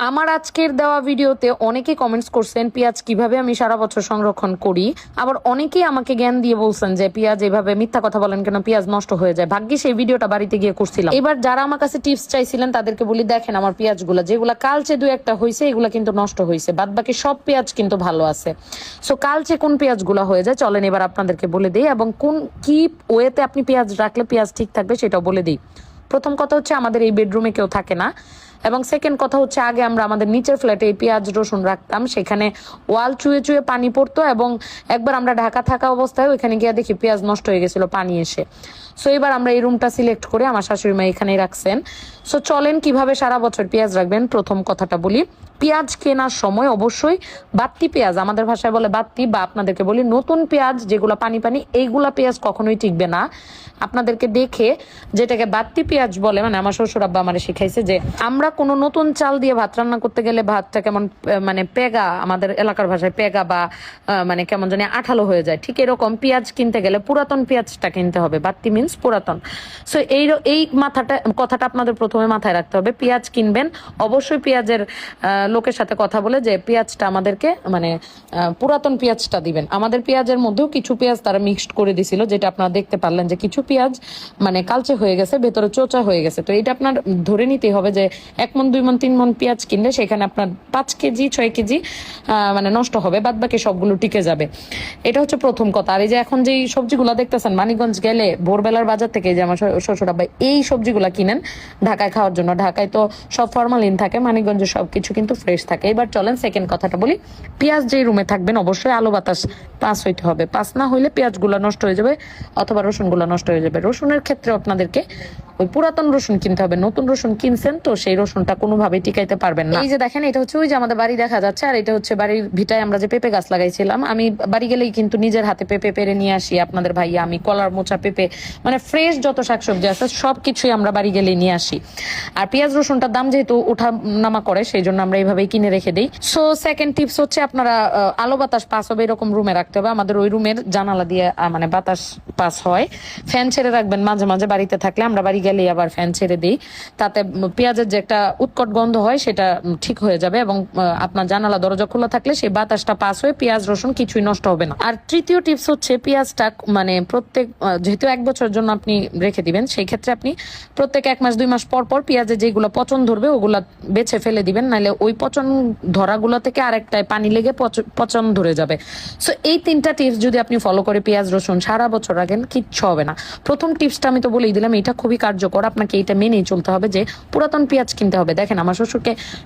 আমার আজকের দেওয়া ভিডিওতে অনেকেই কমেন্টস করছেন পেঁয়াজ কিভাবে আমি সারা বছর সংরক্ষণ করি। আবার অনেকেই আমাকে জ্ঞান দিয়ে বলছেন যে পেঁয়াজ এভাবে মিথ্যা কথা বলেন কেন, পেঁয়াজ নষ্ট হয়ে যায়। ভাগ্যিস এই ভিডিওটা বাড়িতে গিয়ে করছিলাম। এবার যারা আমার কাছে টিপস চাইছিলেন তাদেরকে বলি, দেখেন আমার পেঁয়াজগুলো যেগুলা কালচে দু একটা হয়েছে এগুলা কিন্তু নষ্ট হয়েছে, বাদ বাকি সব পেঁয়াজ কিন্তু ভালো আছে। সো কালচে কোন পেঁয়াজগুলো হয়ে যায় চলেন এবার আপনাদেরকে বলে দিই, এবং কোন কি ওয়েতে আপনি পেঁয়াজ রাখলে পেঁয়াজ ঠিক থাকবে সেটাও বলে দিই। প্রথম কথা হচ্ছে আমাদের এই বেডরুমে কেউ থাকে না, এবং সেকেন্ড কথা হচ্ছে আগে আমরা আমাদের নিচের ফ্ল্যাটে এই পেঁয়াজ রসুন রাখতাম, সেখানে ওয়াল চুয়ে চুয়ে পানি পড়তো, এবং একবার আমরা ঢাকা থাকা অবস্থায় ওইখানে গিয়ে দেখি পেঁয়াজ নষ্ট হয়ে গেছিল পানি এসে। সো এবার আমরা এই রুমটা সিলেক্ট করে আমার শাশুড়ি মা এখানেই রাখছেন। সো চলেন কিভাবে সারা বছর পেঁয়াজ রাখবেন প্রথম কথাটা বলি। পেঁয়াজ কেনার সময় অবশ্যই বাত্তি পেঁয়াজ, আমাদের ভাষায় বলে বাত্তি, বা আপনাদেরকে বলি নতুন পেঁয়াজ যেগুলো পানি পানি, এইগুলা পেঁয়াজ কখনোই টিকবে না। আপনাদেরকে দেখে যেটাকে বাত্তি পেঁয়াজ বলে, মানে আমার শ্বশুর আব্বা আমার শিখাইছে যে আমরা কোনো নতুন চাল দিয়ে ভাত রান্না করতে গেলে ভাতটা কেমন মানে পেগা, আমাদের এলাকার ভাষায় পেগা বা মানে কেমন জানি আঠালো হয়ে যায়, ঠিক এরকম পেঁয়াজ কিনতে গেলে পুরাতন পেঁয়াজটা কিনতে হবে। বাত্তি মিন্স পুরাতন। সো এই কথাটা আপনাদের প্রথমে মাথায় রাখতে হবে। পেঁয়াজ কিনবেন অবশ্যই পেঁয়াজের লোকের সাথে কথা বলে যে পেঁয়াজটা আমাদেরকে মানে পুরাতন পেঁয়াজটা দিবেন। আমাদের পেঁয়াজের মধ্যেও কিছু পেঁয়াজ তারা মিক্সড করে দিছিল, যেটা আপনারা দেখতে পারলেন যে কিছু পেঁয়াজ মানে কালচে হয়ে গেছে, ভেতরে চোচা হয়ে গেছে। তো এটা আপনার ধরে নিতেই হবে যে 1 মণ 2 মণ 3 মণ পেঁয়াজ কিনলে সেখানে আপনার 5 কেজি 6 কেজি মানে নষ্ট হবে, বাদ বাকি সবগুলো টিকে যাবে। এটা হচ্ছে প্রথম কথা। আর এই যে এখন যে সবজিগুলো দেখতেছেন, মানিকগঞ্জ গেলে ভোরবেলার বাজার থেকে যে আমার শ্বশুর আব্বা এই সবজিগুলা কিনেন ঢাকায় খাওয়ার জন্য। ঢাকায় তো সব ফরমালিন থাকে, মানিকগঞ্জে সবকিছু কিন্তু ফ্রেশ থাকে। এবার চলেন সেকেন্ড কথাটা বলি। পেঁয়াজ যেই রুমে থাকবেন অবশ্যই আলো বাতাস পাস হইতে হবে। পাস না হইলে পেঁয়াজগুলো নষ্ট হয়ে যাবে অথবা রসুনগুলো নষ্ট হয়ে যাবে। রসুনের ক্ষেত্রে আপনাদেরকে ওই পুরাতন রসুন কিনতে হবে। নতুন রসুন কিনছেন তো সেই রসুনটা কোনোভাবেই টিকাইতে পারবেন না। এই যে দেখেন, এটা হচ্ছে ওই যে আমাদের বাড়ি দেখা যাচ্ছে, আর এটা হচ্ছে বাড়ির ভিটায় আমরা যে পেঁপে গাছ লাগাইছিলাম। আমি বাড়ি গেলেই কিন্তু নিজের হাতে পেঁপে পেরে নিয়ে আসি। আপনাদের ভাইয়া আমি কলার মোচা পেঁপে মানে ফ্রেশ যত শাকসবজি আছে সবকিছুই আমরা বাড়ি গেলেই নিয়ে আসি। আর পেঁয়াজ রসুনটার দাম যেহেতু ওঠা নামা করে সেই জন্য আমরা এইভাবেই কিনে রেখে দিই। সো সেকেন্ড টিপস হচ্ছে আপনারা আলো বাতাস পাস হবে এরকম রুমে রাখতে হবে। আমাদের ওই রুমের জানালা দিয়ে মানে বাতাস পাস হয়। ফ্যান ছেড়ে রাখবেন মাঝে মাঝে বাড়িতে থাকলে, আমরা বাড়ি গেলেই আবার ফ্যান ছেড়ে দিই। তাতে পেঁয়াজের যে একটা উৎকট গন্ধ হয় সেটা ঠিক হয়ে যাবে, এবং আপনার জানালা দরজা খোলা থাকলে সেই বাতাসটা পাস হয়ে পেঁয়াজ রসুন কিছুই নষ্ট হবে না। আর তৃতীয় টিপস হচ্ছে পেঁয়াজটা মানে প্রত্যেক যেহেতু 1 বছরের জন্য আপনি রেখে দিবেন, সেই ক্ষেত্রে আপনি প্রত্যেক 1 মাস 2 মাস পর পর পেঁয়াজে যেগুলো পচন ধরবে ওগুলা বেছে ফেলে দিবেন, নাহলে ওই পচন ধরাগুলো থেকে আরেকটায় পানি লেগে পচন ধরে যাবে। সো এই 3টা টিপস যদি আপনি ফলো করে পেঁয়াজ রসুন সারা বছর রাখেন কিচ্ছু হবে না। প্রথম টিপসটা আমি তো বলেই দিলাম, এটা খুবই কার্যকর, আপনাকে এটা মেনেই চলতে হবে যে পুরাতন পেঁয়াজ কিনতে হবে। দেখেন আমার শ্বশুরকে